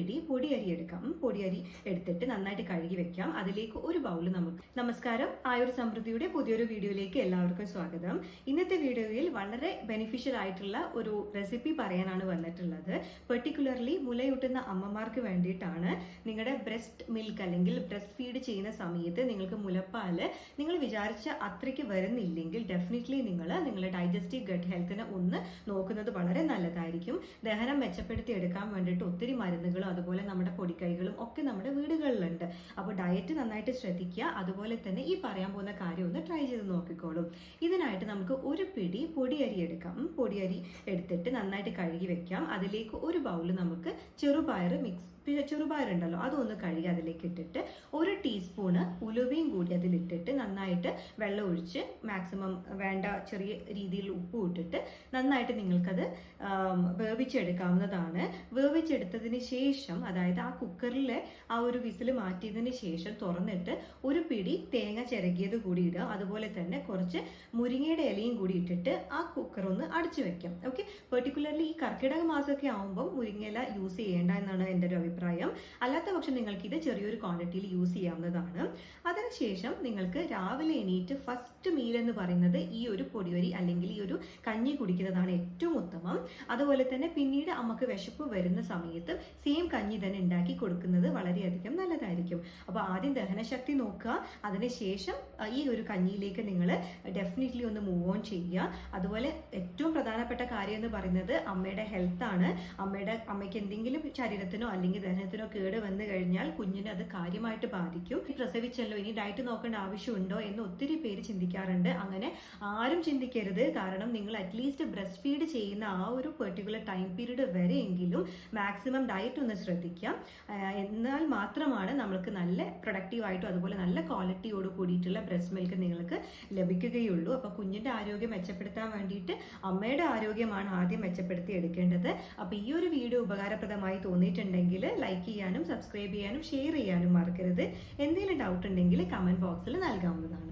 പിടി പൊടിയരി എടുക്കാം. പൊടിയരി എടുത്തിട്ട് നന്നായിട്ട് കഴുകി വെക്കാം. അതിലേക്ക് ഒരു ബൗൾ നമുക്ക്. നമസ്കാരം, ആയുർ സമൃദ്ധിയുടെ പുതിയൊരു വീഡിയോയിലേക്ക് എല്ലാവർക്കും സ്വാഗതം. ഇന്നത്തെ വീഡിയോയിൽ വളരെ ബെനിഫിഷ്യൽ ആയിട്ടുള്ള ഒരു റെസിപ്പി പറയാനാണ് വന്നിട്ടുള്ളത്. പെർട്ടിക്കുലർലി മുലയൂട്ടുന്ന അമ്മമാർക്ക് വേണ്ടിയിട്ടാണ്. നിങ്ങളുടെ ബ്രസ്റ്റ് മിൽക്ക് അല്ലെങ്കിൽ ബ്രസ്റ്റ് ഫീഡ് ചെയ്യുന്ന സമയത്ത് നിങ്ങൾക്ക് മുലപ്പാല് നിങ്ങൾ വിചാരിച്ച അത്രയ്ക്ക് വരുന്നില്ലെങ്കിൽ ഡെഫിനറ്റ്ലി നിങ്ങളുടെ ഡൈജസ്റ്റീവ് ഗട്ട് ഹെൽത്തിനെ ഒന്ന് നോക്കുന്നത് വളരെ നല്ലതായിരിക്കും. ദഹനം മെച്ചപ്പെടുത്തി എടുക്കാൻ വേണ്ടിയിട്ട് ഒത്തിരി മരുന്നുകളും അതുപോലെ നമ്മുടെ പൊടിക്കൈകളും ഒക്കെ നമ്മുടെ വീടുകളിലുണ്ട്. അപ്പോൾ ഡയറ്റ് നന്നായിട്ട് ശ്രദ്ധിക്കുക. അതുപോലെ തന്നെ ഈ പറയാൻ പോകുന്ന കാര്യം ഒന്ന് ട്രൈ ചെയ്ത് നോക്കിക്കോളും. ഇതിനായിട്ട് നമുക്ക് ഒരു പിടി പൊടിയരി എടുക്കാം. പൊടിയരി എടുത്തിട്ട് നന്നായിട്ട് കഴുകി വെക്കാം. അതിലേക്ക് ഒരു ബൗൾ നമുക്ക് ചെറുപയറുണ്ടല്ലോ അതൊന്ന് കഴുകി അതിലേക്ക് ഇട്ടിട്ട് ഒരു ടീസ്പൂണ് ഉലുവയും കൂടി അതിലിട്ടിട്ട് നന്നായിട്ട് വെള്ളം ഒഴിച്ച് മാക്സിമം വേണ്ട ചെറിയ രീതിയിൽ ഉപ്പ് ഇട്ടിട്ട് നന്നായിട്ട് നിങ്ങൾക്കത് വേവിച്ചെടുക്കാവുന്നതാണ്. വേവിച്ചെടുത്തതിന് ശേഷം, അതായത് ആ കുക്കറിലെ ആ ഒരു വിസിൽ മാറ്റിയതിന് ശേഷം തുറന്നിട്ട് ഒരു പിടി തേങ്ങ ചിരകിയത് കൂടി ഇടുക. അതുപോലെ തന്നെ കുറച്ച് മുരിങ്ങയുടെ ഇലയും കൂടി ഇട്ടിട്ട് ആ കുക്കർ ഒന്ന് അടച്ചു വെക്കാം. ഓക്കെ, പെർട്ടിക്കുലർലി ഈ കർക്കിടക മാസമൊക്കെ ആകുമ്പോൾ മുരിങ്ങയില യൂസ് ചെയ്യേണ്ട എന്നാണ് എൻ്റെ ഒരു അഭിപ്രായം. അല്ലാത്ത പക്ഷം നിങ്ങൾക്ക് ഇത് ചെറിയൊരു ക്വാണ്ടിറ്റിയിൽ യൂസ് ചെയ്യാവുന്നതാണ്. അതിനുശേഷം നിങ്ങൾക്ക് രാവിലെ എണീറ്റ് ഫസ്റ്റ് മീൽ എന്ന് പറയുന്നത് ഈ ഒരു പൊടിയരി അല്ലെങ്കിൽ ഈ ഒരു കഞ്ഞി കുടിക്കുന്നതാണ് ഏറ്റവും ഉത്തമം. അതുപോലെ തന്നെ പിന്നീട് നമുക്ക് വിശപ്പ് വരുന്ന സമയത്ത് സെയിം കഞ്ഞി തന്നെ ഉണ്ടാക്കി കൊടുക്കുന്നത് വളരെയധികം നല്ലതായിരിക്കും. അപ്പോൾ ആദ്യം ദഹനശക്തി നോക്കുക, അതിനുശേഷം ഈ ഒരു കഞ്ഞിയിലേക്ക് നിങ്ങൾ ഡെഫിനറ്റ്ലി ഒന്ന് മൂവ് ഓൺ ചെയ്യുക. അതുപോലെ ഏറ്റവും പ്രധാനപ്പെട്ട കാര്യം എന്ന് പറയുന്നത് അമ്മയുടെ ഹെൽത്ത് ആണ്. അമ്മയ്ക്ക് എന്തെങ്കിലും ശരീരത്തിനോ അല്ലെങ്കിൽ ദഹനത്തിനോ കേട് വന്നു കഴിഞ്ഞാൽ കുഞ്ഞിന് അത് കാര്യമായിട്ട് ബാധിക്കും. പ്രസവിച്ചല്ലോ, ഇനി ഡയറ്റ് നോക്കേണ്ട ആവശ്യമുണ്ടോ എന്ന് ഒത്തിരി പേര് ചിന്തിക്കാറുണ്ട്. അങ്ങനെ ആരും ചിന്തിക്കരുത്. കാരണം നിങ്ങൾ അറ്റ്ലീസ്റ്റ് ബ്രസ്റ്റ് ഫീഡ് ചെയ്യുന്ന ആ ഒരു പെർട്ടിക്കുലർ ടൈം പീരീഡ് വരെയെങ്കിലും മാക്സിമം ഡയറ്റ് ഒന്ന് ശ്രദ്ധിക്കാം. എന്നാൽ മാത്രമാണ് നമ്മൾക്ക് നല്ല പ്രൊഡക്റ്റീവായിട്ടും അതുപോലെ നല്ല ക്വാളിറ്റിയോട് കൂടിയിട്ടുള്ള ബ്രസ്റ്റ് മിൽക്ക് നിങ്ങൾക്ക് ലഭിക്കുകയുള്ളൂ. അപ്പോൾ കുഞ്ഞിന്റെ ആരോഗ്യം മെച്ചപ്പെടുത്താൻ വേണ്ടിയിട്ട് അമ്മയുടെ ആരോഗ്യമാണ് ആദ്യം മെച്ചപ്പെടുത്തി എടുക്കേണ്ടത്. അപ്പോൾ ഈ ഒരു വീഡിയോ ഉപകാരപ്രദമായി തോന്നിയിട്ടുണ്ടെങ്കിൽ ലൈക്ക് ചെയ്യാനും സബ്സ്ക്രൈബ് ചെയ്യാനും ഷെയർ ചെയ്യാനും മറക്കരുത്. എന്തെങ്കിലും ഡൗട്ട് ഉണ്ടെങ്കിൽ കമന്റ് ബോക്സിൽ നൽകാവുന്നതാണ്.